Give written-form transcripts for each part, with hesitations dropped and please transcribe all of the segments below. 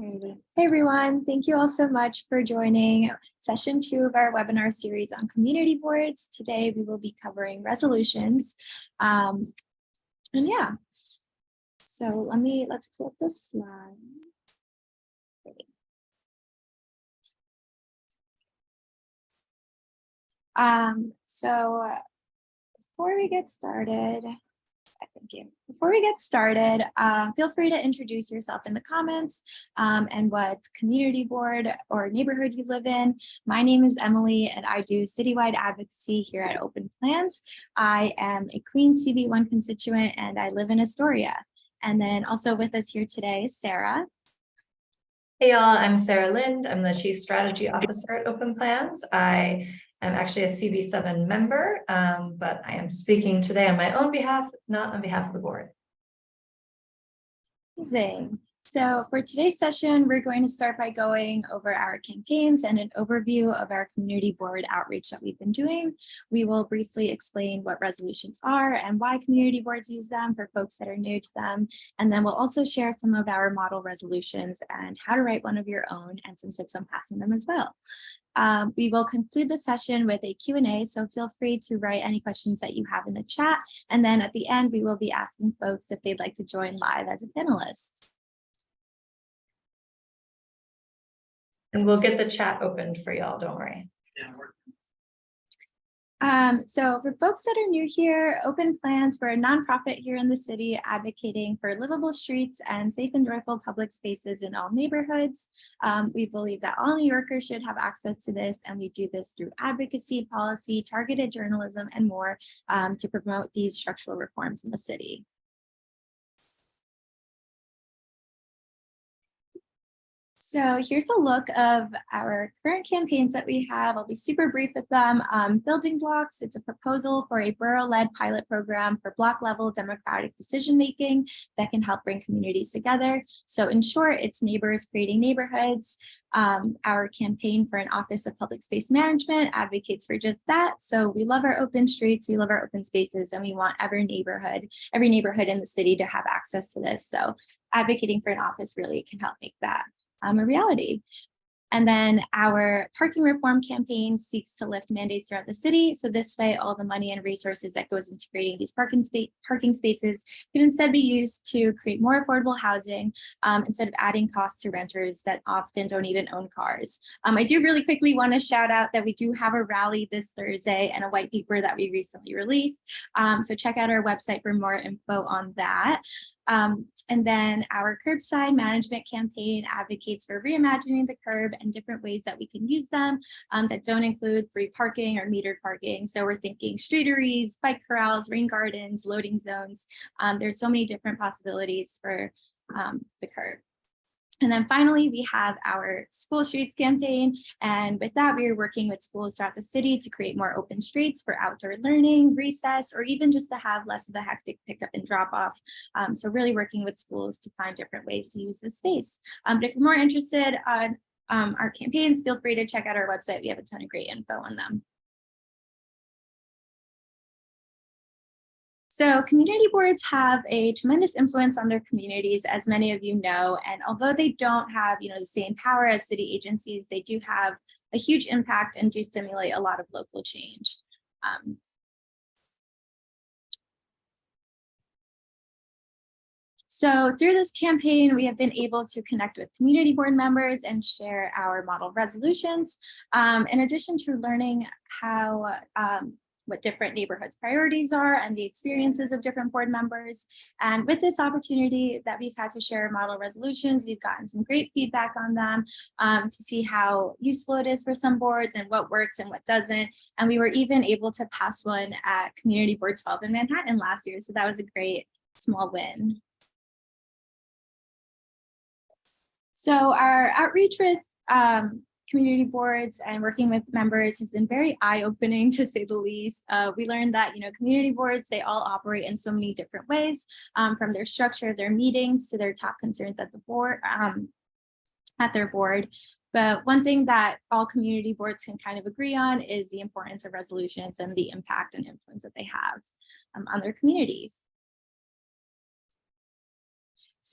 Alrighty. Hey everyone, thank you all so much for joining session 2 of our webinar series on community boards. Today we will be covering resolutions. And yeah, so let's pull up this slide. Great. So before we get started, feel free to introduce yourself in the comments and what community board or neighborhood you live in. My name is Emily and I do citywide advocacy here at Open Plans. I am a Queen CB1 constituent and I live in Astoria. And then also with us here today is Sarah. Hey y'all, I'm Sarah Lind. I'm the Chief Strategy Officer at Open Plans. I am actually a CB7 member, but I am speaking today on my own behalf, not on behalf of the board. Amazing. So for today's session, we're going to start by going over our campaigns and an overview of our community board outreach that we've been doing. We will briefly explain what resolutions are and why community boards use them for folks that are new to them. And then we'll also share some of our model resolutions and how to write one of your own and some tips on passing them as well. We will conclude the session with a Q&A, so feel free to write any questions that you have in the chat. And then at the end, we will be asking folks if they'd like to join live as a panelist. And we'll get the chat opened for y'all, don't worry. So for folks that are new here, Open Plans, we're a nonprofit here in the city advocating for livable streets and safe and joyful public spaces in all neighborhoods. We believe that all New Yorkers should have access to this, and we do this through advocacy, policy, targeted journalism, and more to promote these structural reforms in the city. So here's a look of our current campaigns that we have. I'll be super brief with them. Building Blocks, it's a proposal for a borough-led pilot program for block-level democratic decision-making that can help bring communities together. So in short, it's neighbors creating neighborhoods. Our campaign for an Office of Public Space Management advocates for just that. So we love our open streets, we love our open spaces, and we want every neighborhood in the city to have access to this. So advocating for an office really can help make that a reality. And then our parking reform campaign seeks to lift mandates throughout the city. So this way, all the money and resources that goes into creating these parking spaces can instead be used to create more affordable housing instead of adding costs to renters that often don't even own cars. I do really quickly want to shout out that we do have a rally this Thursday and a white paper that we recently released. So check out our website for more info on that. And then our curbside management campaign advocates for reimagining the curb and different ways that we can use them that don't include free parking or metered parking. So we're thinking streeteries, bike corrals, rain gardens, loading zones. There's so many different possibilities for the curb. And then finally, we have our School Streets campaign. And with that, we are working with schools throughout the city to create more open streets for outdoor learning, recess, or even just to have less of a hectic pickup and drop off. So really working with schools to find different ways to use this space. But if you're more interested on our campaigns, feel free to check out our website. We have a ton of great info on them. So community boards have a tremendous influence on their communities, as many of you know, and although they don't have the same power as city agencies, they do have a huge impact and do stimulate a lot of local change. So through this campaign, we have been able to connect with community board members and share our model resolutions, in addition to learning how what different neighborhoods' priorities are and the experiences of different board members. And with this opportunity that we've had to share model resolutions, we've gotten some great feedback on them to see how useful it is for some boards and what works and what doesn't. And we were even able to pass one at Community Board 12 in Manhattan last year. So that was a great small win. So our outreach with community boards and working with members has been very eye-opening, to say the least. We learned that community boards, they all operate in so many different ways, from their structure, their meetings, to their top concerns at the board, at their board. But one thing that all community boards can kind of agree on is the importance of resolutions and the impact and influence that they have on their communities.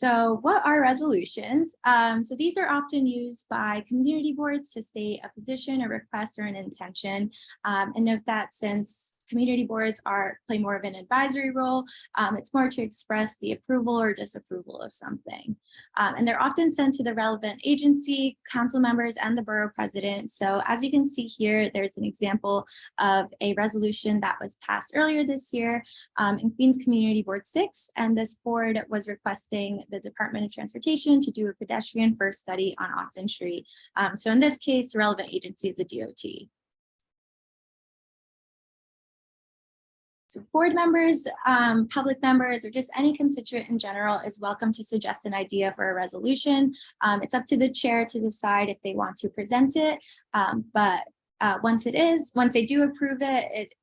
So what are resolutions? So these are often used by community boards to state a position, a request, or an intention. And note that since community boards play more of an advisory role, it's more to express the approval or disapproval of something. And they're often sent to the relevant agency, council members, and the borough president. So as you can see here, there's an example of a resolution that was passed earlier this year in Queens Community Board 6, and this board was requesting the Department of Transportation to do a pedestrian first study on Austin Street. So in this case, the relevant agency is the DOT. So board members, public members, or just any constituent in general is welcome to suggest an idea for a resolution. It's up to the chair to decide if they want to present it, but once they do approve it, it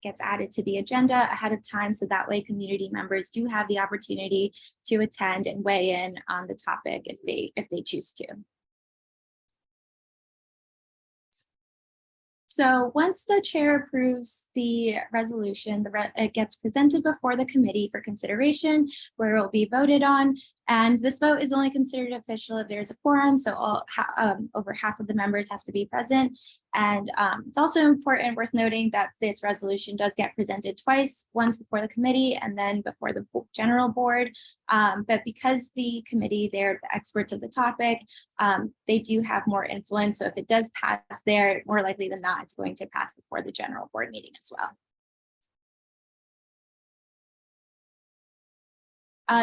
gets added to the agenda ahead of time, so that way community members do have the opportunity to attend and weigh in on the topic if they choose to. So once the chair approves the resolution, it gets presented before the committee for consideration, where it will be voted on. And this vote is only considered official if there's a quorum, so over half of the members have to be present. And it's also important, worth noting, that this resolution does get presented twice, once before the committee and then before the general board. But because the committee, they're the experts of the topic, they do have more influence. So if it does pass there, more likely than not, it's going to pass before the general board meeting as well.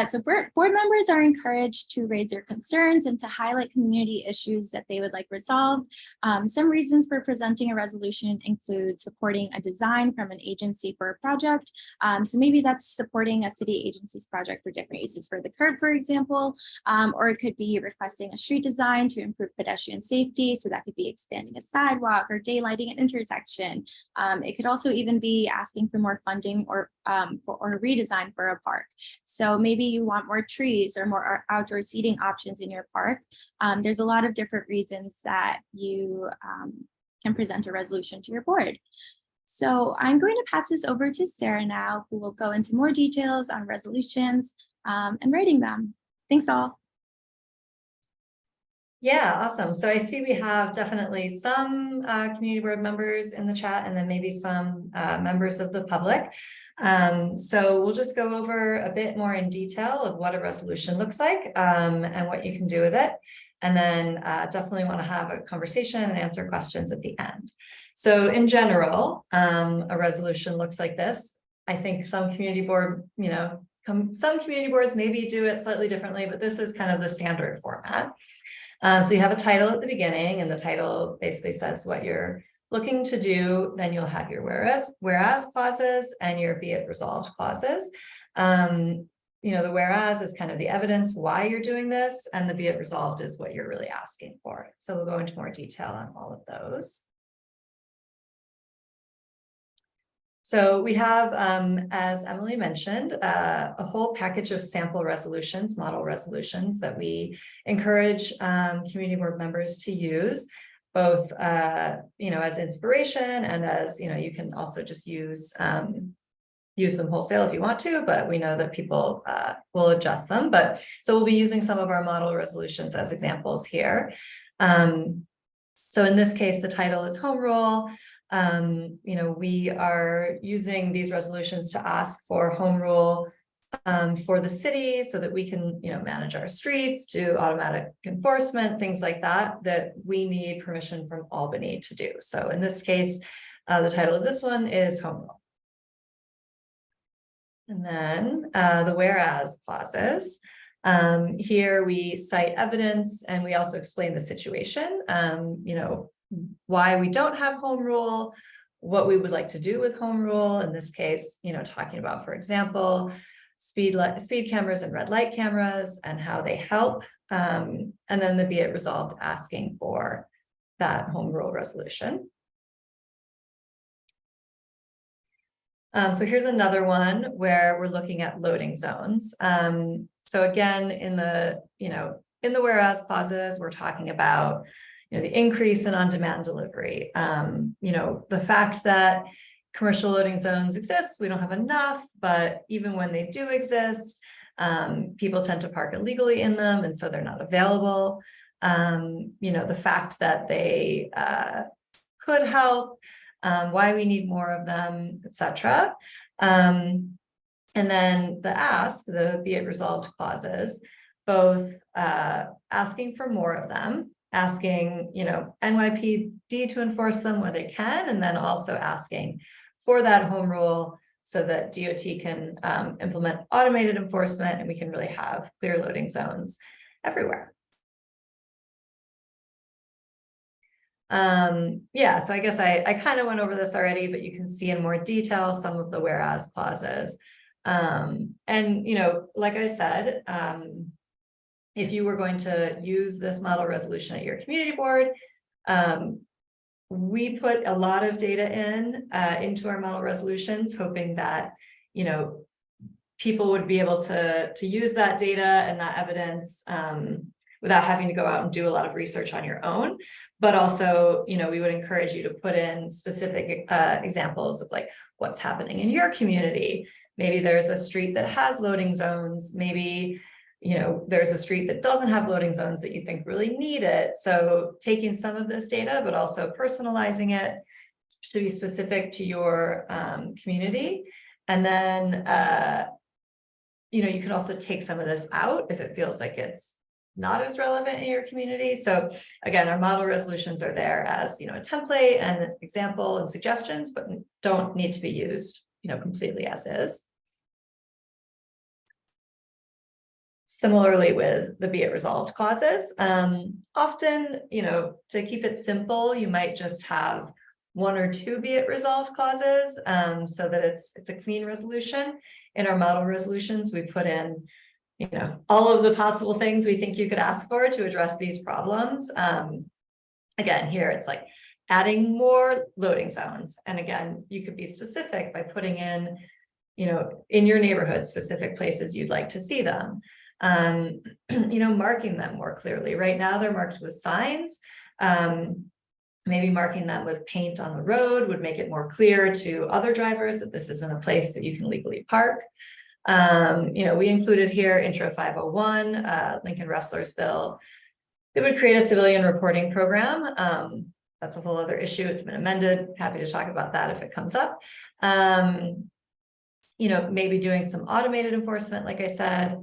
So board members are encouraged to raise their concerns and to highlight community issues that they would like resolved. Some reasons for presenting a resolution include supporting a design from an agency for a project. So maybe that's supporting a city agency's project for different uses for the curb, for example, or it could be requesting a street design to improve pedestrian safety. So that could be expanding a sidewalk or daylighting an intersection. It could also even be asking for more funding or a redesign for a park. So maybe you want more trees or more outdoor seating options in your park. There's a lot of different reasons that you can present a resolution to your board. So I'm going to pass this over to Sarah now, who will go into more details on resolutions and writing them. Thanks all. Yeah, awesome. So I see we have definitely some community board members in the chat, and then maybe some members of the public. So we'll just go over a bit more in detail of what a resolution looks like and what you can do with it. And then definitely want to have a conversation and answer questions at the end. So in general, a resolution looks like this. I think some community board, some community boards maybe do it slightly differently, but this is kind of the standard format. So you have a title at the beginning, and the title basically says what you're looking to do. Then you'll have your whereas clauses and your be it resolved clauses. The whereas is kind of the evidence why you're doing this, and the be it resolved is what you're really asking for. So we'll go into more detail on all of those. So we have, as Emily mentioned, a whole package of sample resolutions, model resolutions that we encourage community board members to use, both as inspiration and as you can also just use them wholesale if you want to, but we know that people will adjust them. So we'll be using some of our model resolutions as examples here. So in this case, the title is Home Rule. We are using these resolutions to ask for home rule for the city so that we can, manage our streets, do automatic enforcement, things like that, that we need permission from Albany to do. So in this case, the title of this one is Home Rule. And then the whereas clauses. Here we cite evidence, and we also explain the situation, why we don't have home rule, what we would like to do with home rule. In this case, talking about, for example, speed cameras and red light cameras and how they help. And then the be it resolved asking for that home rule resolution. So here's another one where we're looking at loading zones. So again, in the whereas clauses, we're talking about the increase in on-demand delivery. The fact that commercial loading zones exist, we don't have enough, but even when they do exist, People tend to park illegally in them, and so they're not available. The fact that they could help, why we need more of them, etc. And then the ask, the be it resolved clauses, both asking for more of them, asking, NYPD to enforce them where they can, and then also asking for that home rule so that DOT can implement automated enforcement and we can really have clear loading zones everywhere. So I guess I kind of went over this already, but you can see in more detail some of the whereas clauses. Like I said, if you were going to use this model resolution at your community board, we put a lot of data into our model resolutions, hoping that, people would be able to use that data and that evidence without having to go out and do a lot of research on your own. But also, we would encourage you to put in specific examples of like what's happening in your community. Maybe there's a street that has loading zones. Maybe, there's a street that doesn't have loading zones that you think really need it. So taking some of this data, but also personalizing it to be specific to your community. And then, you can also take some of this out if it feels like it's not as relevant in your community. So again, our model resolutions are there as, a template and example and suggestions, but don't need to be used, completely as is. Similarly with the be it resolved clauses, often, to keep it simple, you might just have one or two be it resolved clauses so that it's a clean resolution. In our model resolutions, we put in, all of the possible things we think you could ask for to address these problems. Again, here it's like adding more loading zones. And again, you could be specific by putting in, in your neighborhood, specific places you'd like to see them. Marking them more clearly. Right now they're marked with signs. Maybe marking them with paint on the road would make it more clear to other drivers that this isn't a place that you can legally park. We included here Intro 501, Lincoln Wrestlers Bill. It would create a civilian reporting program. That's a whole other issue. It's been amended. Happy to talk about that if it comes up. Maybe doing some automated enforcement, like I said.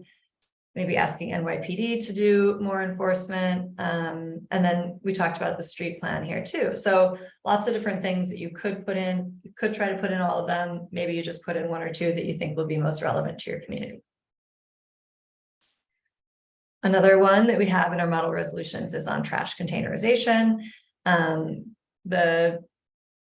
Maybe asking NYPD to do more enforcement. And then we talked about the street plan here too. So lots of different things that you could put in. You could try to put in all of them. Maybe you just put in one or two that you think will be most relevant to your community. Another one that we have in our model resolutions is on trash containerization. The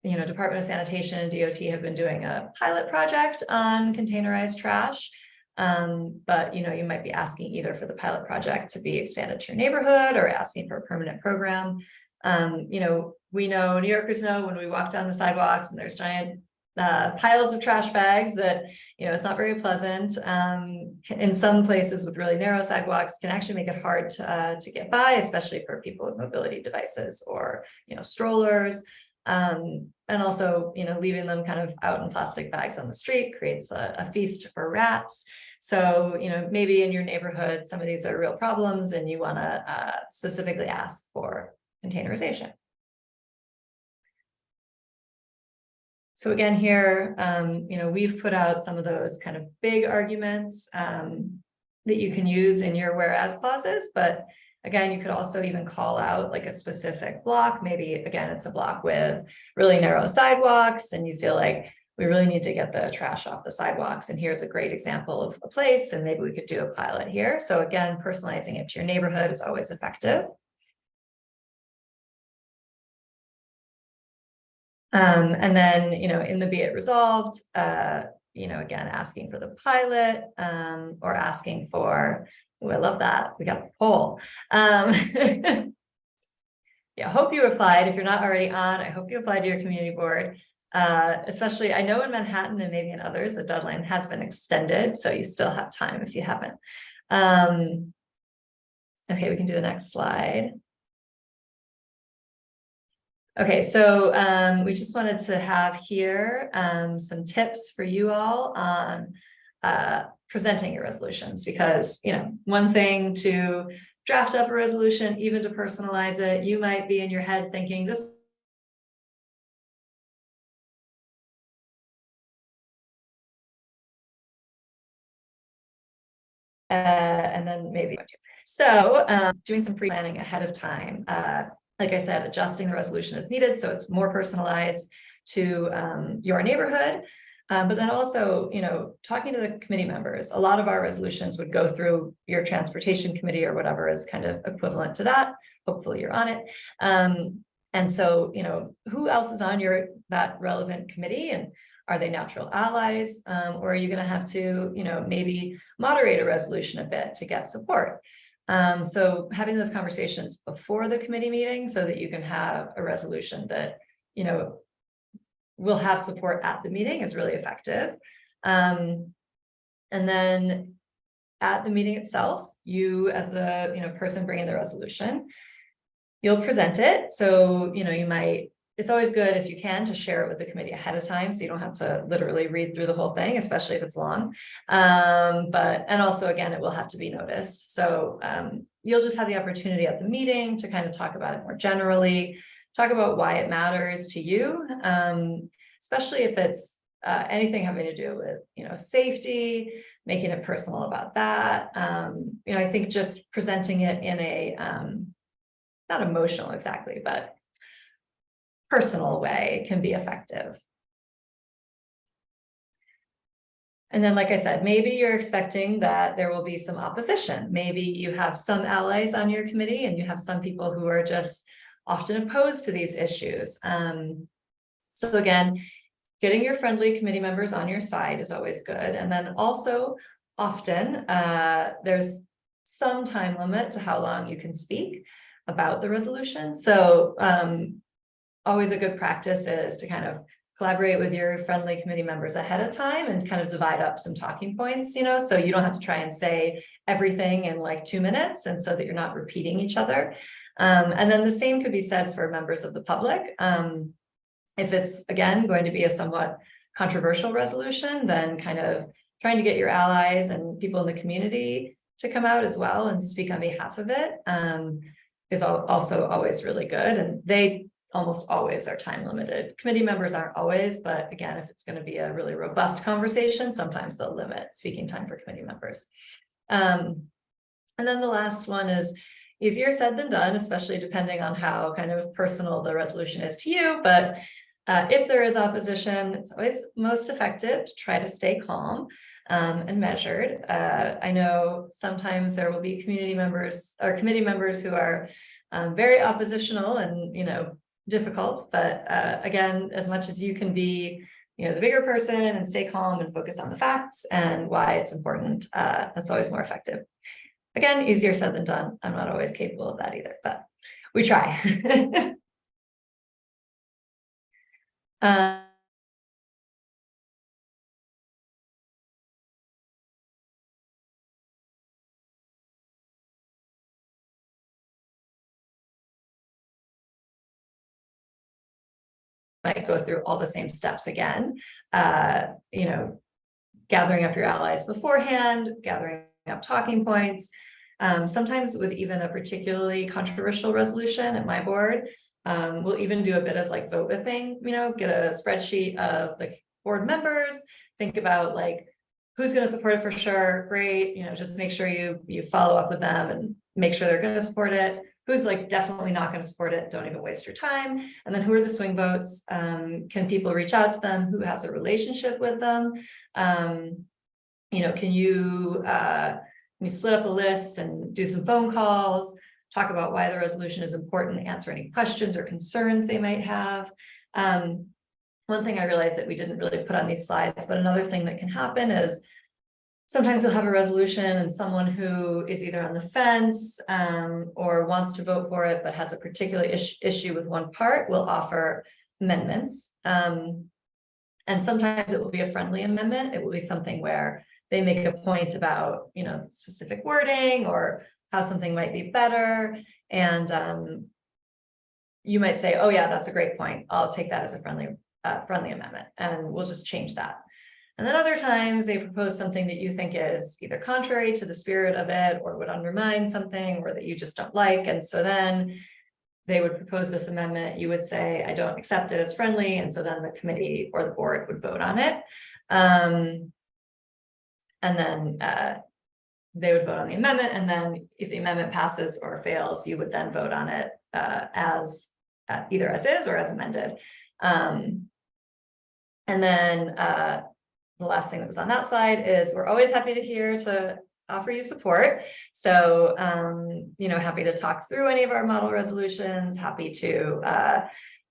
Department of Sanitation and DOT have been doing a pilot project on containerized trash. But you might be asking either for the pilot project to be expanded to your neighborhood or asking for a permanent program. We know, New Yorkers know, when we walk down the sidewalks and there's giant piles of trash bags that, it's not very pleasant. In some places with really narrow sidewalks can actually make it hard to get by, especially for people with mobility devices or, strollers. And also, leaving them kind of out in plastic bags on the street creates a feast for rats. So, maybe in your neighborhood, some of these are real problems and you want to specifically ask for containerization. So again, here, we've put out some of those kind of big arguments that you can use in your whereas clauses, but again, you could also even call out like a specific block. Maybe, again, it's a block with really narrow sidewalks and you feel like we really need to get the trash off the sidewalks. And here's a great example of a place, and maybe we could do a pilot here. So again, personalizing it to your neighborhood is always effective. And then, in the be it resolved, again, asking for the pilot or asking for, I love that. We got the poll. Yeah, hope you applied. If you're not already on, I hope you applied to your community board. Especially, I know in Manhattan and maybe in others, the deadline has been extended, so you still have time if you haven't. Okay, we can do the next slide. Okay, so we just wanted to have here some tips for you all on presenting your resolutions, because, one thing to draft up a resolution, even to personalize it, you might be in your head thinking this and then maybe so doing some pre-planning ahead of time, like I said, adjusting the resolution as needed so it's more personalized to your neighborhood. But then also, talking to the committee members. A lot of our resolutions would go through your transportation committee or whatever is kind of equivalent to that. Hopefully you're on it. And so, who else is on that relevant committee, and are they natural allies? Or are you going to have to, maybe moderate a resolution a bit to get support? So having those conversations before the committee meeting so that you can have a resolution that, will have support at the meeting is really effective. And then at the meeting itself, you as the person bringing the resolution, you'll present it. So, it's always good if you can to share it with the committee ahead of time so you don't have to literally read through the whole thing, especially if it's long. And also, again, it will have to be noticed. So you'll just have the opportunity at the meeting to kind of talk about it more generally, talk about why it matters to you, especially if it's anything having to do with, safety, making it personal about that. I think just presenting it in a, not emotional exactly, but personal way can be effective. And then, like I said, maybe you're expecting that there will be some opposition. Maybe you have some allies on your committee and you have some people who are just often opposed to these issues. So again, getting your friendly committee members on your side is always good. And then also often there's some time limit to how long you can speak about the resolution. So always a good practice is to kind of collaborate with your friendly committee members ahead of time and kind of divide up some talking points, so you don't have to try and say everything in like 2 minutes, and so that you're not repeating each other. And then the same could be said for members of the public. If it's, again, going to be a somewhat controversial resolution, then kind of trying to get your allies and people in the community to come out as well and speak on behalf of it is also always really good. And they almost always are time limited. Committee members aren't always, but again, if it's going to be a really robust conversation, sometimes they'll limit speaking time for committee members. And then the last one is easier said than done, especially depending on how kind of personal the resolution is to you. But if there is opposition, it's always most effective to try to stay calm and measured. I know sometimes there will be community members or committee members who are very oppositional and, difficult, but again, as much as you can be, the bigger person and stay calm and focus on the facts and why it's important, that's always more effective. Again, easier said than done. I'm not always capable of that either, but we try. Might go through all the same steps again, gathering up your allies beforehand, gathering up talking points. Sometimes with even a particularly controversial resolution at my board, we'll even do a bit of like vote whipping, get a spreadsheet of the board members, think about like who's going to support it for sure. Great. Just make sure you follow up with them and make sure they're going to support it. Who's like definitely not going to support it, don't even waste your time. And then who are the swing votes? Can people reach out to them? Who has a relationship with them? Can you split up a list and do some phone calls, talk about why the resolution is important, answer any questions or concerns they might have. One thing I realized that we didn't really put on these slides, but another thing that can happen is sometimes you'll have a resolution and someone who is either on the fence or wants to vote for it, but has a particular issue with one part will offer amendments. And sometimes it will be a friendly amendment. It will be something where they make a point about, specific wording or how something might be better. And you might say, oh yeah, that's a great point. I'll take that as a friendly amendment and we'll just change that. And then other times they propose something that you think is either contrary to the spirit of it or would undermine something or that you just don't like. And so then they would propose this amendment, you would say, I don't accept it as friendly. And so then the committee or the board would vote on it. And then they would vote on the amendment. And then if the amendment passes or fails, you would then vote on it as either as is or as amended. And then the last thing that was on that side is we're always happy to offer you support. So, happy to talk through any of our model resolutions, happy to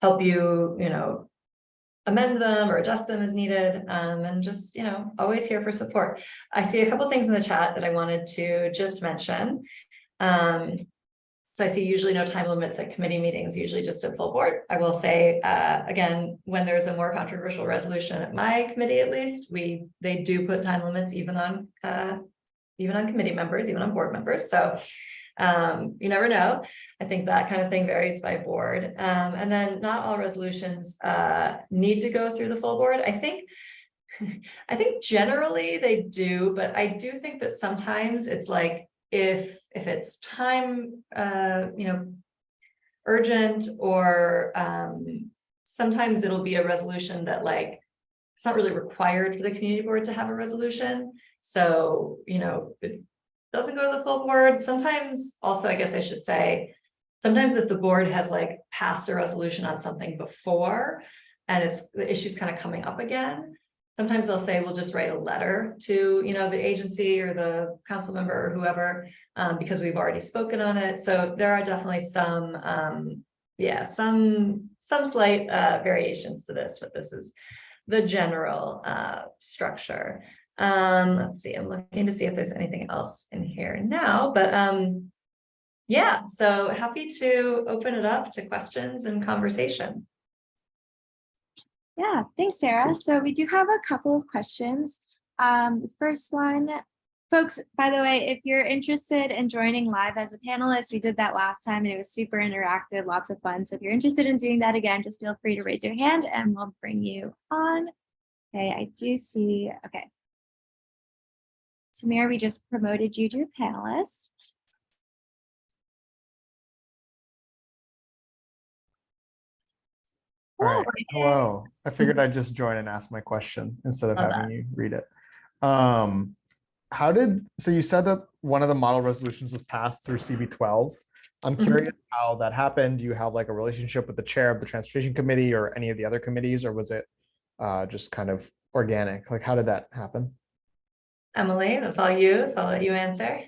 help you, amend them or adjust them as needed, and just, always here for support. I see a couple things in the chat that I wanted to just mention. So I see usually no time limits at committee meetings, usually just at full board. I will say, again, when there's a more controversial resolution at my committee, at least, they do put time limits even on committee members, even on board members. So you never know. I think that kind of thing varies by board. And then not all resolutions need to go through the full board. I think generally they do, but I do think that sometimes it's like if it's time urgent, or sometimes it'll be a resolution that like it's not really required for the community board to have a resolution. So, it doesn't go to the full board. Sometimes also, I guess I should say, sometimes if the board has like passed a resolution on something before and the issue's kind of coming up again, sometimes they'll say, we'll just write a letter to, the agency or the council member or whoever, because we've already spoken on it. So there are definitely some slight variations to this, but this is the general structure. Let's see, I'm looking to see if there's anything else in here now, but yeah, so happy to open it up to questions and conversation. Yeah, thanks, Sarah. So we do have a couple of questions. The first one, folks, by the way, if you're interested in joining live as a panelist, we did that last time and it was super interactive, lots of fun. So if you're interested in doing that again, just feel free to raise your hand and we'll bring you on. Okay, I do see, okay. Samir, we just promoted you to a panelist. All right. Hello. I figured I'd just join and ask my question instead of having you read it. So you said that one of the model resolutions was passed through CB12. I'm curious how that happened. Do you have like a relationship with the chair of the transportation committee or any of the other committees, or was it just kind of organic? Like, how did that happen? Emily, that's all you, so I'll let you answer.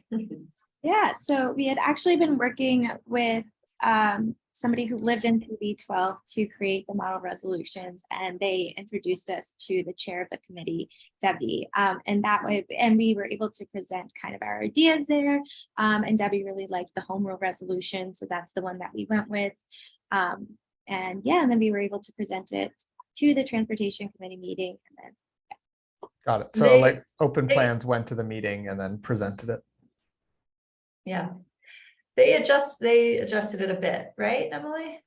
Yeah, so we had actually been working with somebody who lived in CB12 to create the model resolutions, and they introduced us to the chair of the committee, Debbie, and that way, and we were able to present kind of our ideas there, and Debbie really liked the home rule resolution, so that's the one that we went with, and yeah, and then we were able to present it to the transportation committee meeting, and then Got it. So like open plans went to the meeting and then presented it. Yeah. They adjusted it a bit, right, Emily?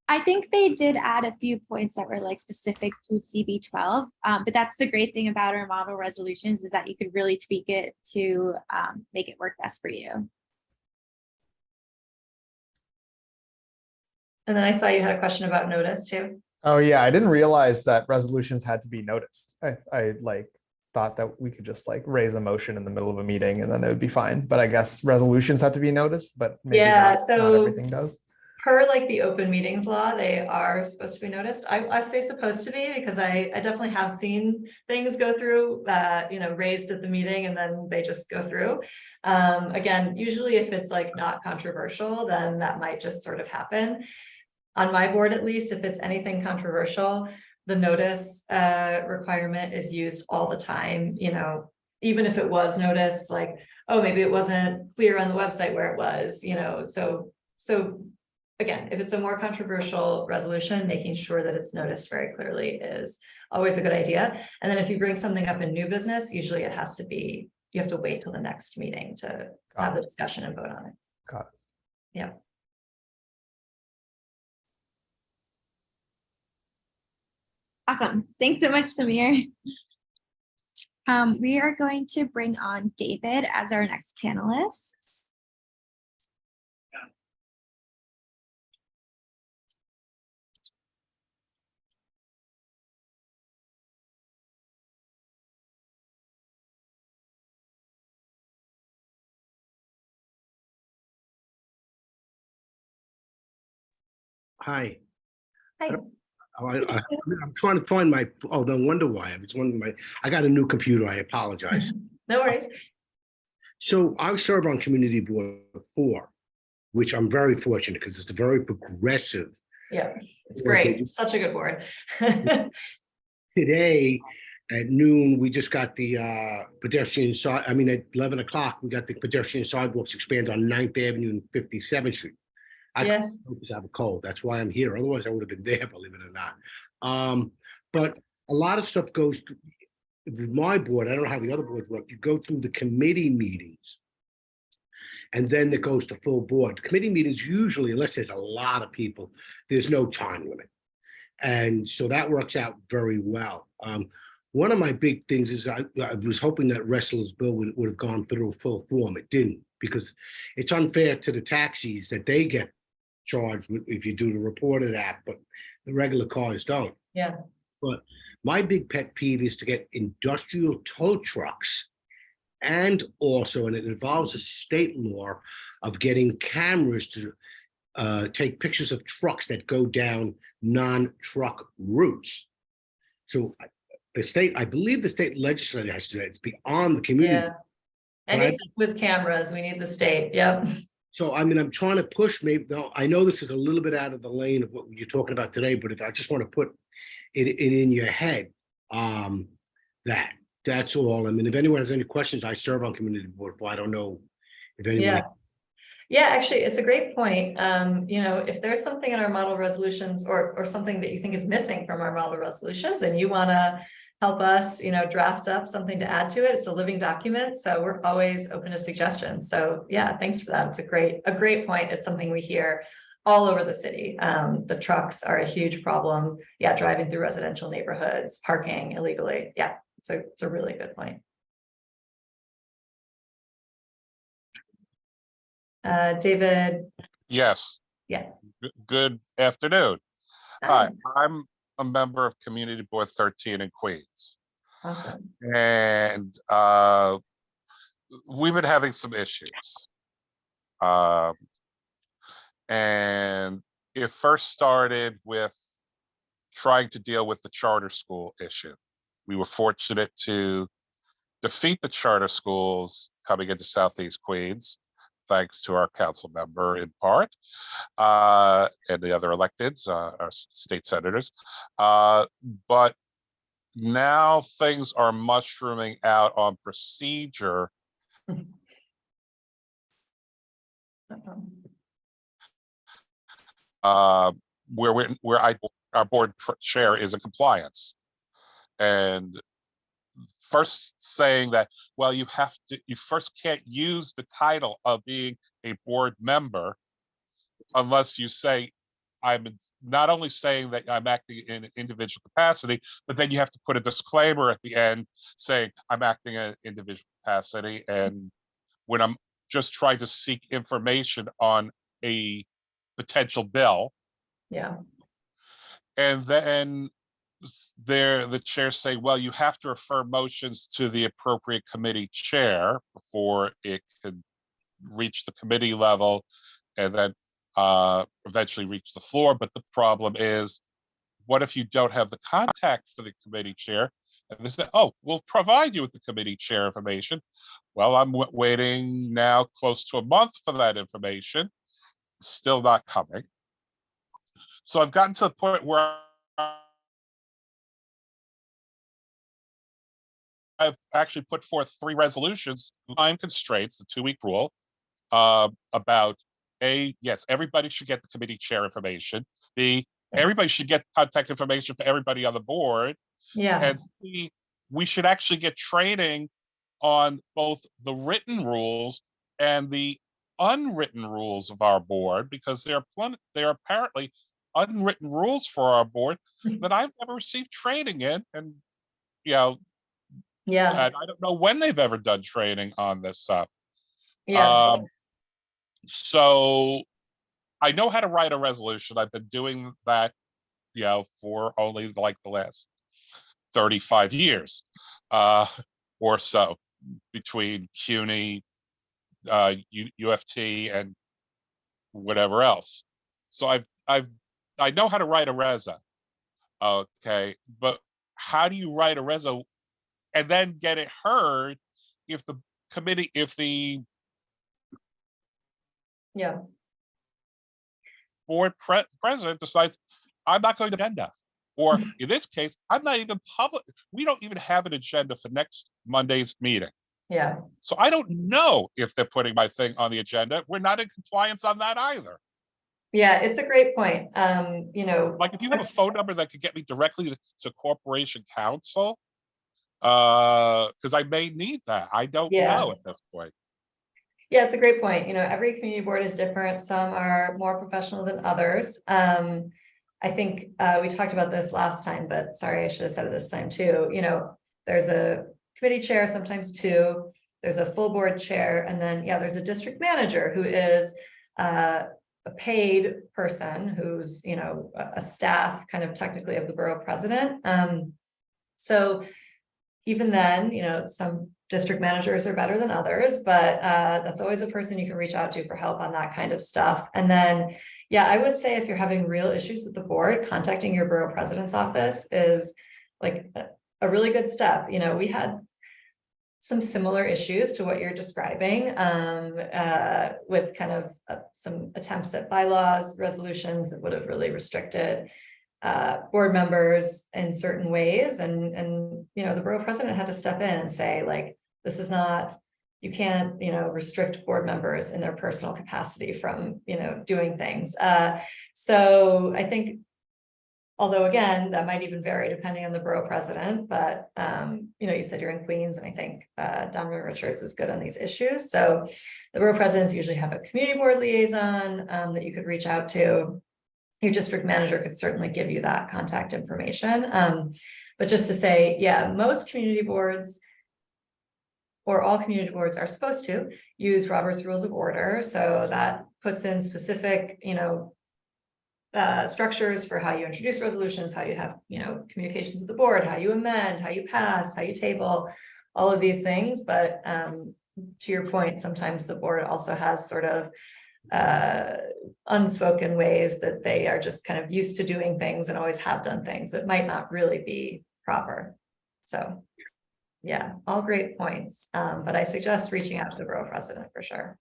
I think they did add a few points that were like specific to CB12, but that's the great thing about our model resolutions is that you could really tweak it to make it work best for you. And then I saw you had a question about notice too. Oh yeah, I didn't realize that resolutions had to be noticed. I like thought that we could just like raise a motion in the middle of a meeting and then it would be fine. But I guess resolutions have to be noticed, but maybe not everything does. Per like the open meetings law, they are supposed to be noticed. I say supposed to be because I definitely have seen things go through, raised at the meeting and then they just go through. Again, usually if it's like not controversial, then that might just sort of happen. On my board, at least, if it's anything controversial, the notice requirement is used all the time, even if it was noticed, like, oh, maybe it wasn't clear on the website where it was, so again, if it's a more controversial resolution, making sure that it's noticed very clearly is always a good idea. And then if you bring something up in new business, usually it has to be, you have to wait till the next meeting to have the discussion and vote on it. Got it. Yeah. Awesome. Thanks so much, Samir. We are going to bring on David as our next panelist. Hi. Hi. I'm trying to find my, oh, no wonder why. I was wondering I got a new computer. I apologize. No worries. So I serve on community board 4, which I'm very fortunate because it's a very progressive. Yeah, it's board. great. Such a good board. Today at noon, we just got the pedestrian side. I mean, at 11 o'clock, we got the pedestrian sidewalks expand on 9th Avenue and 57th Street. I Yes. have a cold. That's why I'm here. Otherwise, I would have been there, believe it or not. But a lot of stuff goes through with my board. I don't know how the other boards work. You go through the committee meetings, and then it goes to full board. Committee meetings usually, unless there's a lot of people, there's no time limit, and so that works out very well. One of my big things is I was hoping that Wrestler's bill would have gone through full form. It didn't, because it's unfair to the taxis that they get charged if you do the reported app, but the regular cars don't. Yeah. But my big pet peeve is to get industrial tow trucks, and also, and it involves a state law of getting cameras to take pictures of trucks that go down non-truck routes. So the state, I believe the state legislature has to do that. It's beyond the community. Yeah. Anything with cameras, we need the state. Yep. So, I mean, I'm trying to push, maybe, though, I know this is a little bit out of the lane of what you're talking about today, but if I just want to put it in your head, that's all. I mean, if anyone has any questions, I serve on community board, but I don't know if anyone. Yeah. Yeah, actually, it's a great point. If there's something in our model resolutions or something that you think is missing from our model resolutions and you want to help us, draft up something to add to it, it's a living document. So we're always open to suggestions. So yeah, thanks for that. It's a great point. It's something we hear all over the city. The trucks are a huge problem. Yeah, driving through residential neighborhoods, parking illegally. Yeah, it's a really good point. David. Yes. Yeah. Good afternoon. Hi. Hi, I'm a member of Community Board 13 in Queens. Awesome. And we've been having some issues. And it first started with trying to deal with the charter school issue. We were fortunate to defeat the charter schools coming into Southeast Queens, thanks to our council member in part, and the other electeds, our state senators. But now things are mushrooming out on procedure. Where our board chair is in compliance. And first saying that, well, you first can't use the title of being a board member unless you say, I'm not only saying that I'm acting in an individual capacity, but then you have to put a disclaimer at the end saying I'm acting in an individual capacity. And when I'm just trying to seek information on a potential bill. Yeah. And then the chairs say, well, you have to refer motions to the appropriate committee chair before it could reach the committee level and then eventually reach the floor. But the problem is, what if you don't have the contact for the committee chair? And they say, oh, we'll provide you with the committee chair information. Well, I'm waiting now close to a month for that information. Still not coming. So I've gotten to the point where I've actually put forth 3 resolutions, time constraints, the 2-week rule, about A, yes, everybody should get the committee chair information. B, everybody should get contact information for everybody on the board. Yeah. And C, we should actually get training on both the written rules and the unwritten rules of our board, because there are apparently unwritten rules for our board that I've never received training in. And Yeah, And I don't know when they've ever done training on this stuff. yeah, So I know how to write a resolution. I've been doing that, for only like the last 35 years or so, between CUNY, UFT, and whatever else. So I know how to write a reza. Okay, but how do you write a reza and then get it heard if the if the yeah, board president decides I'm not going to agenda, or in this case, I'm not even public. We don't even have an agenda for next Monday's meeting. yeah. So I don't know if they're putting my thing on the agenda. We're not in compliance on that either. Yeah, it's a great point. Like if you have a phone number that could get me directly to corporation counsel, because I may need that. I don't Yeah. know at this point. Yeah, it's a great point. Every community board is different. Some are more professional than others. I think we talked about this last time, but sorry, I should have said it this time too. There's a committee chair, sometimes two. There's a full board chair, and then there's a district manager who is a paid person who's a staff kind of technically of the borough president. So even then, some district managers are better than others, but that's always a person you can reach out to for help on that kind of stuff. And then, I would say if you're having real issues with the board, contacting your borough president's office is like a really good step. We had some similar issues to what you're describing with kind of some attempts at bylaws, resolutions that would have really restricted board members in certain ways. And the borough president had to step in and say, like, this is not, you can't, restrict board members in their personal capacity from, doing things. So I think, although again, that might even vary depending on the borough president, but you said you're in Queens, and I think Donovan Richards is good on these issues. So the borough presidents usually have a community board liaison that you could reach out to. Your district manager could certainly give you that contact information. But just to say, most community boards or all community boards are supposed to use Robert's Rules of Order. So that puts in specific, structures for how you introduce resolutions, how you have, communications with the board, how you amend, how you pass, how you table, all of these things. But to your point, sometimes the board also has sort of unspoken ways that they are just kind of used to doing things and always have done things that might not really be proper. So all great points. But I suggest reaching out to the borough president for sure.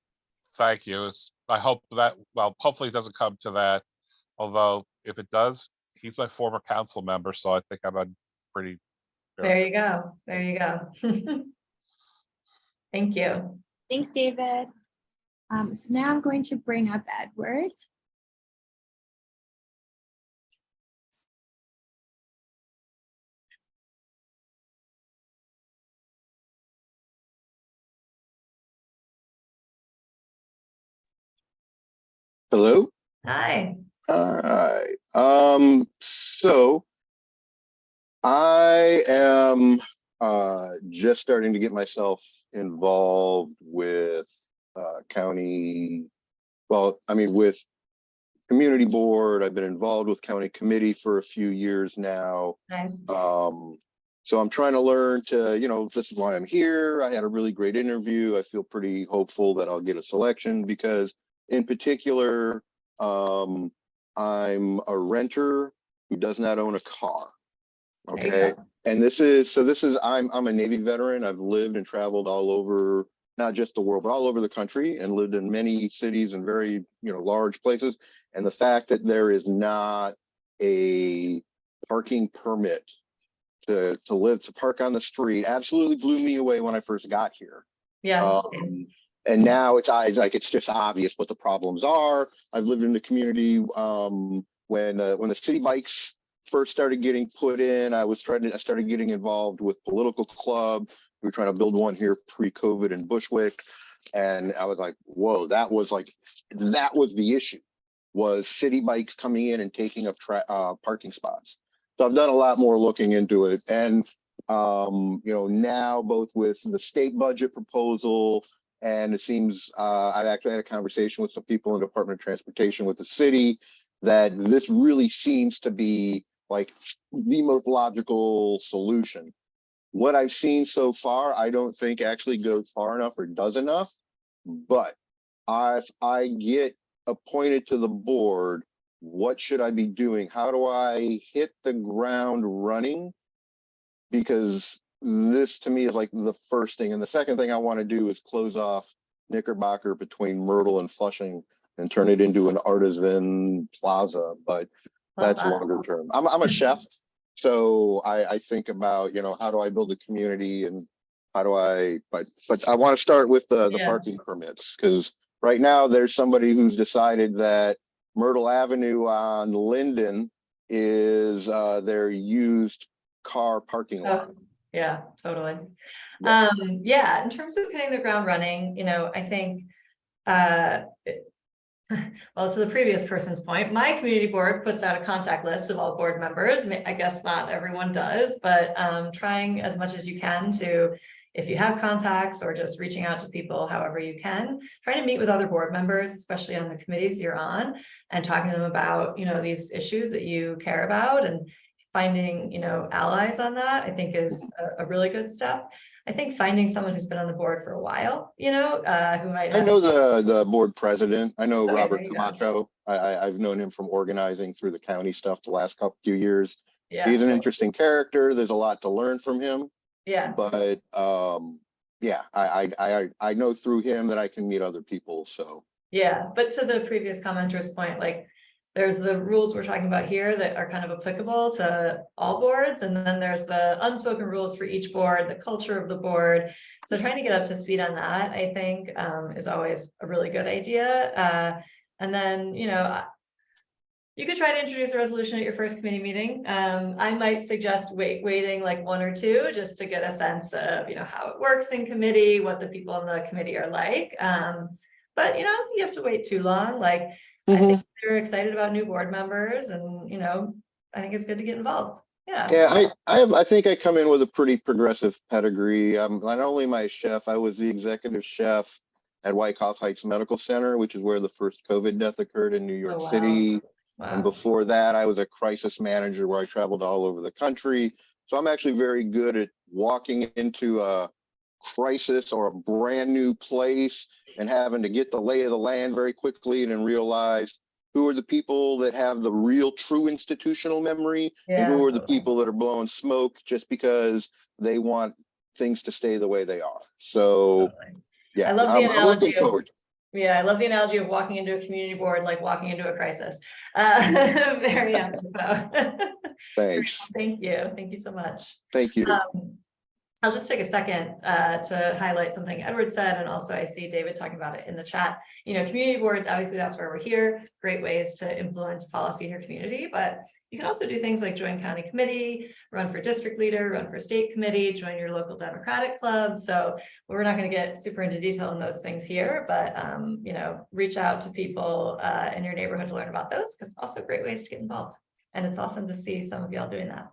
Thank you. I hope that, well, hopefully it doesn't come to that. Although if it does, he's my former council member, so I think I'm a pretty. There you go. There you go. Thank you. Thanks, David. So now I'm going to bring up Edward. Hello. Hi. All right. So I am just starting to get myself involved with county. Well, I mean, with community board. I've been involved with county committee for a few years now. Nice. So I'm trying to learn to, this is why I'm here. I had a really great interview. I feel pretty hopeful that I'll get a selection because in particular, I'm a renter who does not own a car. Okay. And I'm a Navy veteran. I've lived and traveled all over, not just the world, but all over the country and lived in many cities and very, large places. And the fact that there is not a parking permit to park on the street absolutely blew me away when I first got here. Yeah. And now it's just obvious what the problems are. I've lived in the community when the city bikes first started getting put in. I started getting involved with political club. We were trying to build one here pre-COVID in Bushwick, and I was like, whoa, that was the issue, was city bikes coming in and taking up parking spots. So I've done a lot more looking into it, and now both with the state budget proposal, and it seems I've actually had a conversation with some people in the Department of Transportation with the city, that this really seems to be like the most logical solution. What I've seen so far, I don't think actually goes far enough or does enough, but if I get appointed to the board, what should I be doing? How do I hit the ground running? Because this to me is like the first thing. And the second thing I want to do is close off Knickerbocker between Myrtle and Flushing and turn it into an artisan plaza, but that's longer term. I'm a chef, so I think about, how do I build a community, and how do I, but I want to start with the parking permits, because right now there's somebody who's decided that Myrtle Avenue on Linden is their used car parking lot. Yeah, totally. Yeah. In terms of hitting the ground running, I think well, to the previous person's point, my community board puts out a contact list of all board members. I guess not everyone does, but trying as much as you can to, if you have contacts or just reaching out to people however you can, trying to meet with other board members, especially on the committees you're on, and talking to them about, these issues that you care about, and finding, allies on that, I think is a really good step. I think finding someone who's been on the board for a while, who might I know the board president. I know Robert there you go. Camacho. I've known him from organizing through the county stuff the last few years. Yeah, He's an interesting character. There's a lot to learn from him. yeah, But I know through him that I can meet other people. So yeah. But to the previous commenter's point, like, there's the rules we're talking about here that are kind of applicable to all boards, and then there's the unspoken rules for each board, the culture of the board. So trying to get up to speed on that, I think, is always a really good idea. And then, you could try to introduce a resolution at your first committee meeting. I might suggest waiting like 1 or 2 just to get a sense of, how it works in committee, what the people in the committee are like. But, I don't think you have to wait too long. Like, I think they're excited about new board members, and, I think it's good to get involved. Yeah, I think I come in with a pretty progressive pedigree. Not only my chef, I was the executive chef at Wyckoff Heights Medical Center, which is where the first COVID death occurred in New York City. Wow. And before that, I was a crisis manager where I traveled all over the country. So I'm actually very good at walking into a crisis or a brand new place and having to get the lay of the land very quickly, and then realize who are the people that have the real true institutional memory, and who are the people that are blowing smoke just because they want things to stay the way they are. So I love the I'm looking forward. I love the analogy of walking into a community board like walking into a crisis. Very apropos. Thanks. Thank you so much. Thank you. I'll just take a second to highlight something Edward said, and also I see David talking about it in the chat. Community boards, obviously that's where we're here. Great ways to influence policy in your community, but you can also do things like join county committee, run for district leader, run for state committee, join your local Democratic club. So we're not going to get super into detail on those things here, but reach out to people in your neighborhood to learn about those, because also great ways to get involved. And it's awesome to see some of y'all doing that.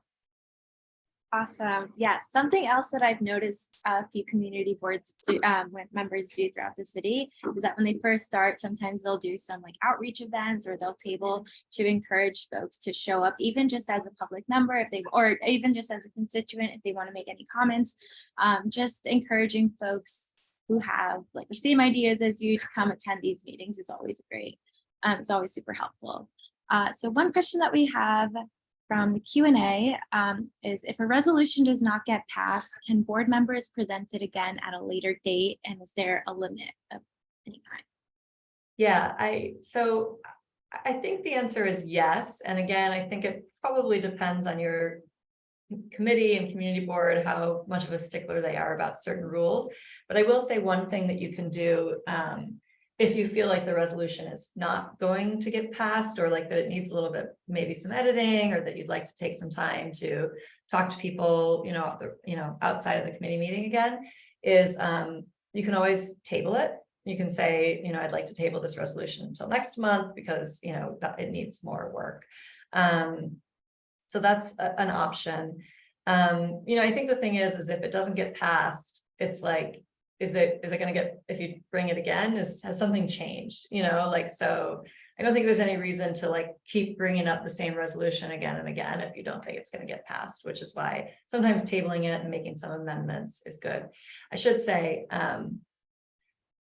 Awesome. Yes, something else that I've noticed a few community boards do, when members do throughout the city, is that when they first start, sometimes they'll do some like outreach events, or they'll table to encourage folks to show up, even just as a public member, if they, or even just as a constituent, if they want to make any comments. Just encouraging folks who have like the same ideas as you to come attend these meetings is always great. It's always super helpful. So one question that we have from the Q&A is, if a resolution does not get passed, can board members present it again at a later date? And is there a limit of any kind? Yeah, so I think the answer is yes. And again, I think it probably depends on your committee and community board, how much of a stickler they are about certain rules. But I will say one thing that you can do, if you feel like the resolution is not going to get passed, or like that it needs a little bit, maybe some editing, or that you'd like to take some time to talk to people, off the, outside of the committee meeting again, is you can always table it. You can say, I'd like to table this resolution until next month because, it needs more work. So that's an option. I think the thing is if it doesn't get passed, it's like, is it going to get, if you bring it again, has something changed, so I don't think there's any reason to like keep bringing up the same resolution again and again if you don't think it's going to get passed, which is why sometimes tabling it and making some amendments is good. I should say,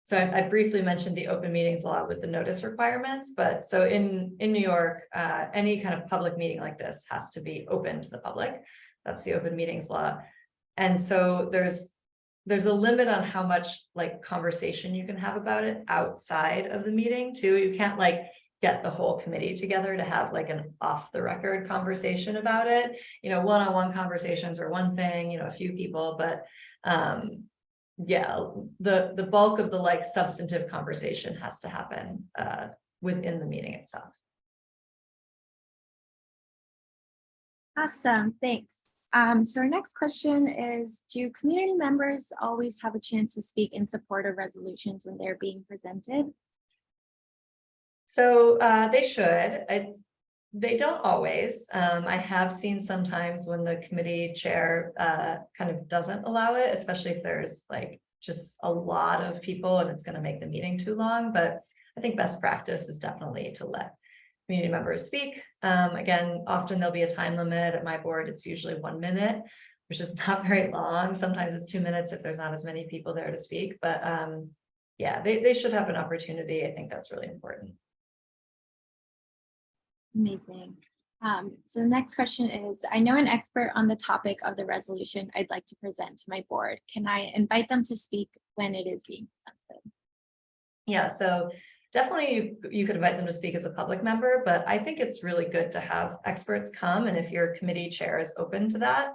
so I briefly mentioned the open meetings law with the notice requirements, but so in New York, any kind of public meeting like this has to be open to the public. That's the open meetings law. And so there's a limit on how much like conversation you can have about it outside of the meeting too. You can't like get the whole committee together to have like an off the record conversation about it. One-on-one conversations are one thing, a few people, but yeah, the bulk of the like substantive conversation has to happen within the meeting itself. Awesome, thanks. So our next question is, do community members always have a chance to speak in support of resolutions when they're being presented? So they should. They don't always. I have seen sometimes when the committee chair kind of doesn't allow it, especially if there's like just a lot of people and it's going to make the meeting too long. But I think best practice is definitely to let community members speak. Again, often there'll be a time limit. At my board, it's usually 1 minute, which is not very long. Sometimes it's 2 minutes if there's not as many people there to speak. But yeah, they should have an opportunity. I think that's really important. Amazing. So the next question is, I know an expert on the topic of the resolution I'd like to present to my board. Can I invite them to speak when it is being presented? Yeah, so definitely you could invite them to speak as a public member, but I think it's really good to have experts come. And if your committee chair is open to that,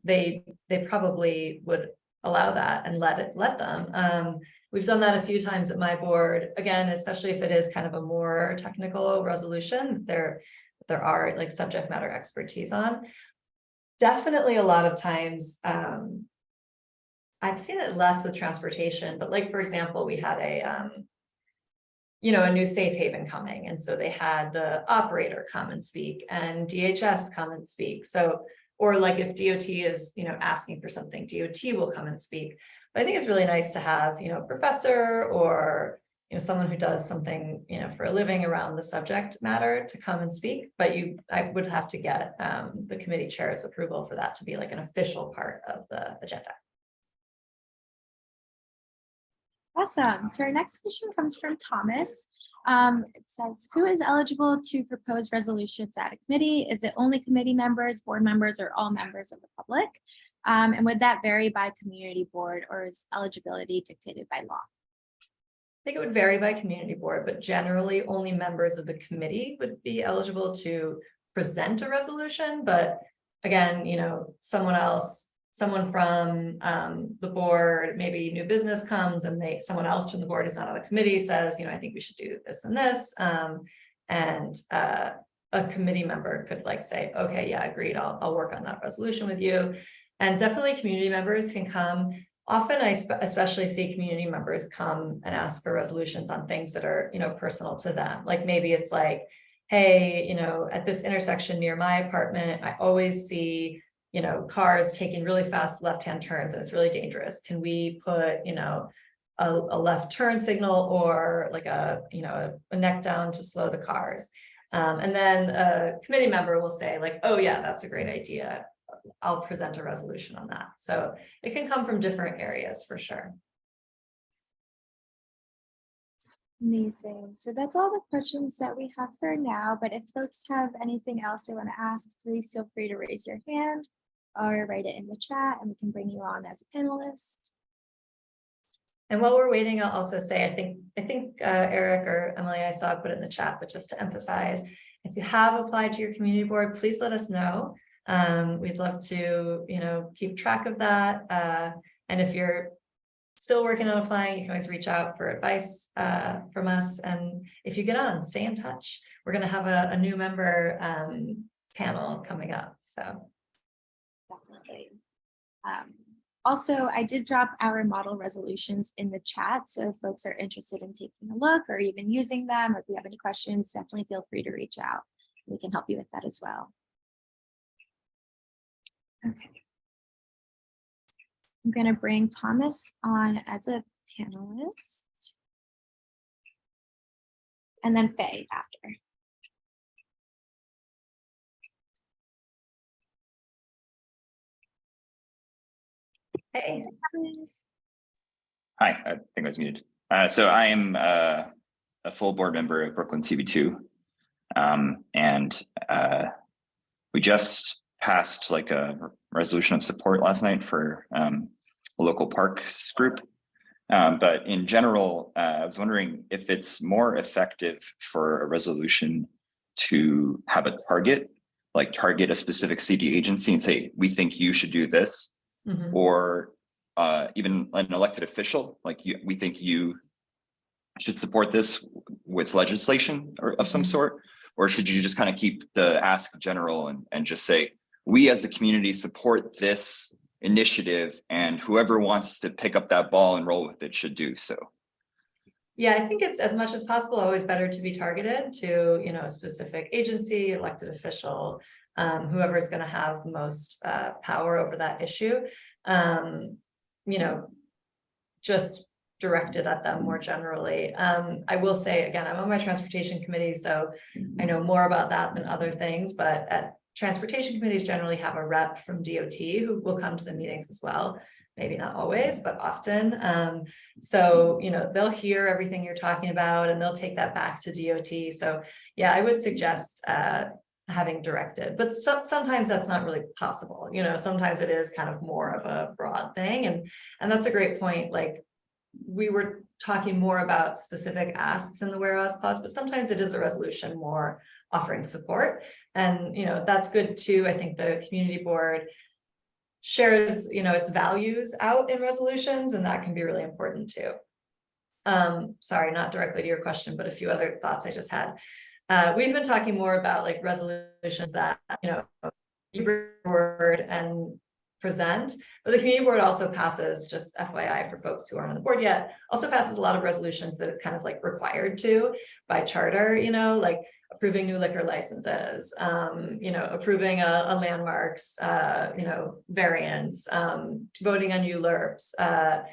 they probably would allow that and let them. We've done that a few times at my board, again, especially if it is kind of a more technical resolution, there are like subject matter expertise on. Definitely a lot of times, I've seen it less with transportation, but like, for example, we had a new safe haven coming. And so they had the operator come and speak and DHS come and speak. So, or like if DOT is, asking for something, DOT will come and speak. But I think it's really nice to have, a professor or, someone who does something, for a living around the subject matter to come and speak. But I would have to get the committee chair's approval for that to be like an official part of the agenda. Awesome. So our next question comes from Thomas. It says, who is eligible to propose resolutions at a committee? Is it only committee members, board members, or all members of the public? And would that vary by community board, or is eligibility dictated by law? I think it would vary by community board, but generally only members of the committee would be eligible to present a resolution. But again, someone from the board, maybe new business comes and someone else from the board is not on the committee says, I think we should do this and this. And a committee member could like say, okay, yeah, agreed. I'll work on that resolution with you. And definitely community members can come. Often I especially see community members come and ask for resolutions on things that are, personal to them. Like maybe it's like, hey, at this intersection near my apartment, I always see cars taking really fast left-hand turns and it's really dangerous. Can we put, a left turn signal or like a neck down to slow the cars? And then a committee member will say like, oh yeah, that's a great idea. I'll present a resolution on that. So it can come from different areas for sure. Amazing. So that's all the questions that we have for now. But if folks have anything else they want to ask, please feel free to raise your hand or write it in the chat and we can bring you on as a panelist. And while we're waiting, I'll also say, I think Eric or Emily, I saw put it in the chat, but just to emphasize, if you have applied to your community board, please let us know. We'd love to, keep track of that. And if you're still working on applying, you can always reach out for advice from us. And if you get on, stay in touch. We're going to have a new member panel coming up. So definitely. Also, I did drop our model resolutions in the chat. So if folks are interested in taking a look or even using them, or if you have any questions, definitely feel free to reach out. We can help you with that as well. Okay. I'm going to bring Thomas on as a panelist. And then Faye after. Hey. Hi, I think I was muted. So I am a full board member of Brooklyn CB2. And we just passed like a resolution of support last night for a local parks group. But in general, I was wondering if it's more effective for a resolution to have a target, like target a specific city agency and say, we think you should do this, or even an elected official, like we think you should support this with legislation or of some sort, or should you just kind of keep the ask general and just say, we as a community support this initiative and whoever wants to pick up that ball and roll with it should do so? Yeah, I think it's as much as possible always better to be targeted to, you know, a specific agency, elected official, whoever is going to have the most power over that issue, you know, just directed at them more generally. I will say, again, I'm on my transportation committee, so I know more about that than other things, but at transportation committees generally have a rep from DOT who will come to the meetings as well. Maybe not always, but often. So, you know, they'll hear everything you're talking about and they'll take that back to DOT. So yeah, I would suggest having directed, but sometimes that's not really possible. You know, sometimes it is kind of more of a broad thing. And that's a great point. Like, we were talking more about specific asks in the whereas clause, but sometimes it is a resolution more offering support. And, you know, that's good too. I think the community board shares, you know, its values out in resolutions, and that can be really important too. Sorry, not directly to your question, but a few other thoughts I just had. We've been talking more about like resolutions that, you know, you bring forward and present, but the community board also passes, just FYI for folks who aren't on the board yet, also passes a lot of resolutions that it's kind of like required to by charter, you know, like approving new liquor licenses, you know, approving a landmarks, you know, variance, voting on ULURPs,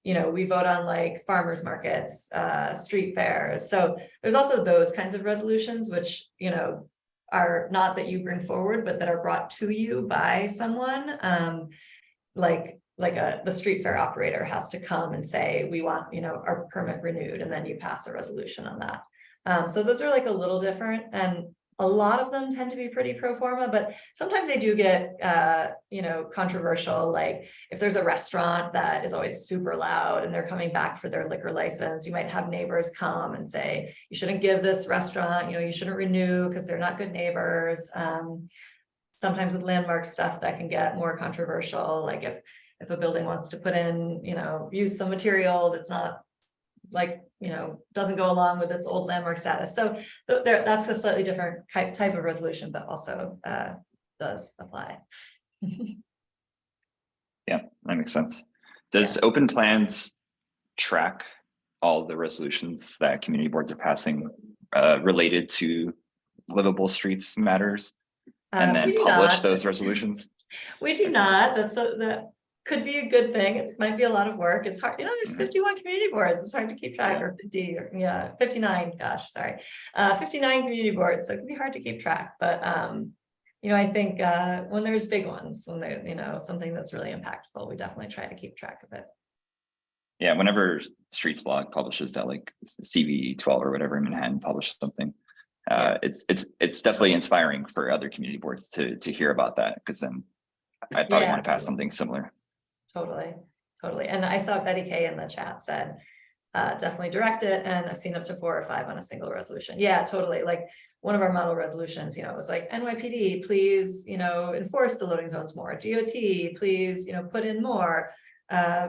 you know, we vote on like farmers markets, street fairs. So there's also those kinds of resolutions, which, you know, are not that you bring forward, but that are brought to you by someone. Like the street fair operator has to come and say, we want, you know, our permit renewed, and then you pass a resolution on that. So those are like a little different, and a lot of them tend to be pretty pro forma, but sometimes they do get, you know, controversial. Like if there's a restaurant that is always super loud and they're coming back for their liquor license, you might have neighbors come and say, you shouldn't give this restaurant, you know, you shouldn't renew because they're not good neighbors. Sometimes with landmark stuff that can get more controversial. Like if a building wants to put in, you know, use some material that's not like, you know, doesn't go along with its old landmark status. So that's a slightly different type of resolution, but also does apply. Yeah, that makes sense. Does open plans track all the resolutions that community boards are passing related to livable streets matters and then publish those resolutions? We do not. That could be a good thing. It might be a lot of work. It's hard, you know, there's 51 community boards. It's hard to keep track, or 50, or yeah, 59, gosh, sorry. 59 community boards. So it can be hard to keep track. But you know, I think when there's big ones, when they're, you know, something that's really impactful, we definitely try to keep track of it. Yeah, whenever Streets Blog publishes that, like CV12 or whatever in Manhattan published something, it's definitely inspiring for other community boards to hear about that, because then I'd probably want to pass something similar. Totally. And I saw Betty Kay in the chat said, definitely direct it. And I've seen up to 4 or 5 on a single resolution. Yeah, totally. Like one of our model resolutions, you know, it was like, NYPD, please, you know, enforce the loading zones more. DOT, please, you know, put in more.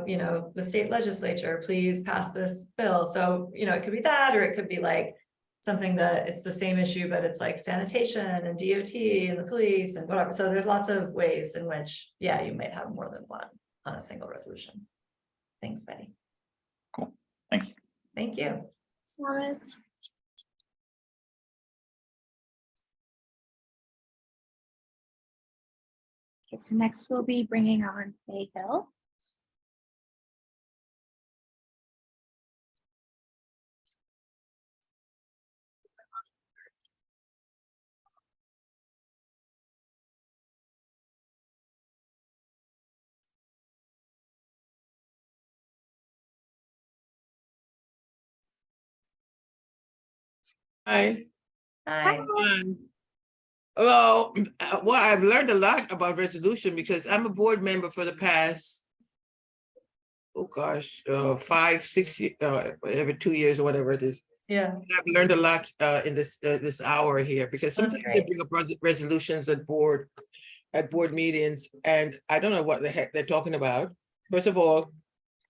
You know, the state legislature, please pass this bill. So, you know, it could be that, or it could be like something that it's the same issue, but it's like sanitation and DOT and the police and whatever. So there's lots of ways in which, yeah, you might have more than one on a single resolution. Thanks, Betty. Cool. Thanks. Thank you. Thomas. Okay, so next we'll be bringing on Faye Hill. Hi. Hi. Well, I've learned a lot about resolution because I'm a board member for the past, oh gosh, 5, 6 years, every 2 years or whatever it is. Yeah. I've learned a lot in this hour here because sometimes they great. bring up resolutions at board meetings, and I don't know what the heck they're talking about. First of all,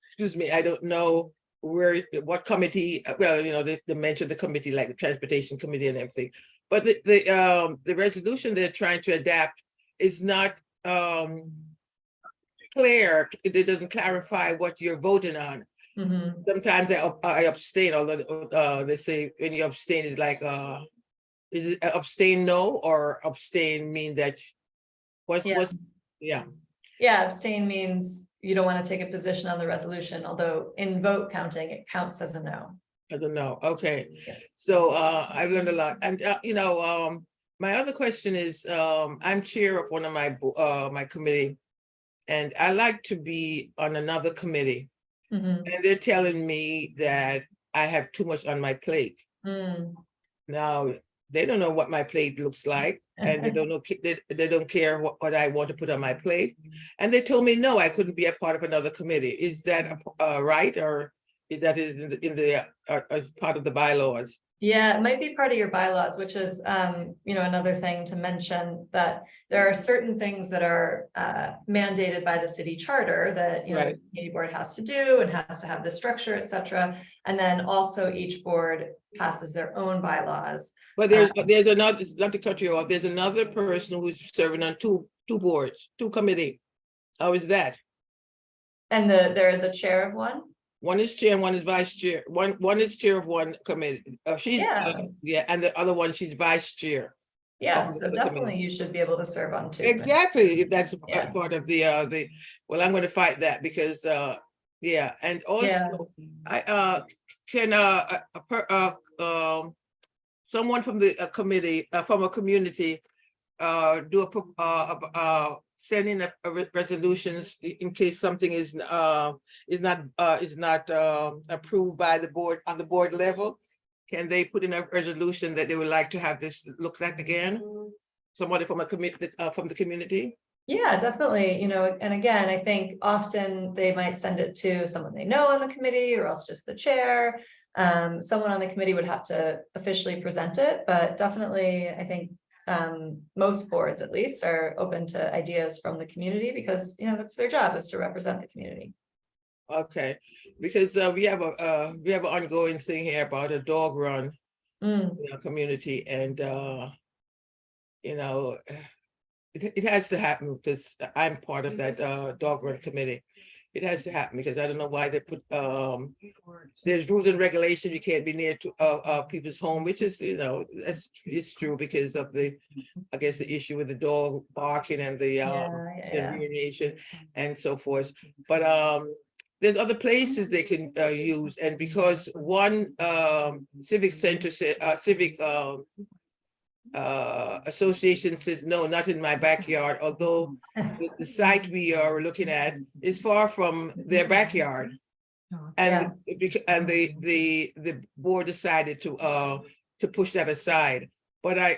excuse me, I don't know what committee, well, you know, they mentioned the committee like the transportation committee and everything. But the resolution they're trying to adapt is not clear. It doesn't clarify what you're voting on. Mhm. Sometimes I abstain, although they say when you abstain is like is it abstain no or abstain mean that yeah. Yeah, abstain means you don't want to take a position on the resolution, although in vote counting, it counts as a no. I don't know. Okay. Yeah. So I've learned a lot. And you know, my other question is I'm chair of one of my committee, and I like to be on another committee. Mhm. And they're telling me that I have too much on my plate. Mm. Now, they don't know what my plate looks like, and they don't know they don't care what I want to put on my plate. And they told me no, I couldn't be a part of another committee. Is that right, or is that in the as part of the bylaws? Yeah, it might be part of your bylaws, which is, you know, another thing to mention, that there are certain things that are mandated by the city charter that, you know, Right. the community board has to do and has to have the structure, et cetera. And then also each board passes their own bylaws. But there's another, not to cut you off, there's another person who's serving on two boards, two committee. How is that? And they're the chair of one? One is chair and one is vice chair. One is chair of one committee. She's Yeah. and the other one, she's vice chair. Yeah, of the so other definitely committee. you should be able to serve on two. Exactly, if that's Yeah. part of the, well, I'm gonna fight that because, yeah, and also, I, can, someone from the committee, from a community, do send in resolutions in case something is not approved by the board on the board level. Can they put in a resolution that they would like to have this looked at again? Somebody from a committee, from the community? Yeah, definitely. You know, and again, I think often they might send it to someone they know on the committee or else just the chair. Someone on the committee would have to officially present it, but definitely, I think most boards at least are open to ideas from the community because, you know, that's their job, is to represent the community. Okay, because we have an ongoing thing here about a dog run in our community, and you know, it has to happen because I'm part of that dog run committee. It has to happen because I don't know why they put there's rules and regulations. You can't be near to people's home, which is, you know, it's true because of I guess the issue with the dog barking and the urination and so forth. But there's other places they can use, and because one civic center said civic association says no, not in my backyard, although the site we are looking at is far from their backyard. And the board decided to push that aside. But I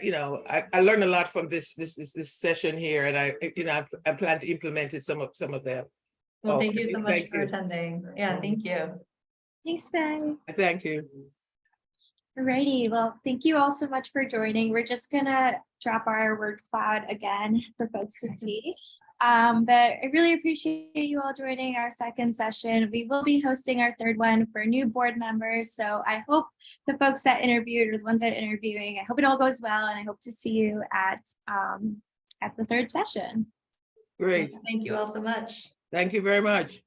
learned a lot from this session here, and I plan to implement it, some of them. Well, thank you Okay, so much thank for you. attending. Yeah, thank you. Thanks, Faye. Thank you. Alrighty, well, thank you all so much for joining. We're just gonna drop our word cloud again for folks to see. But I really appreciate you all joining our second session. We will be hosting our third one for new board members. So I hope the folks that interviewed or the ones that are interviewing, I hope it all goes well, and I hope to see you at the third session. Great. Thank you all so much. Thank you very much.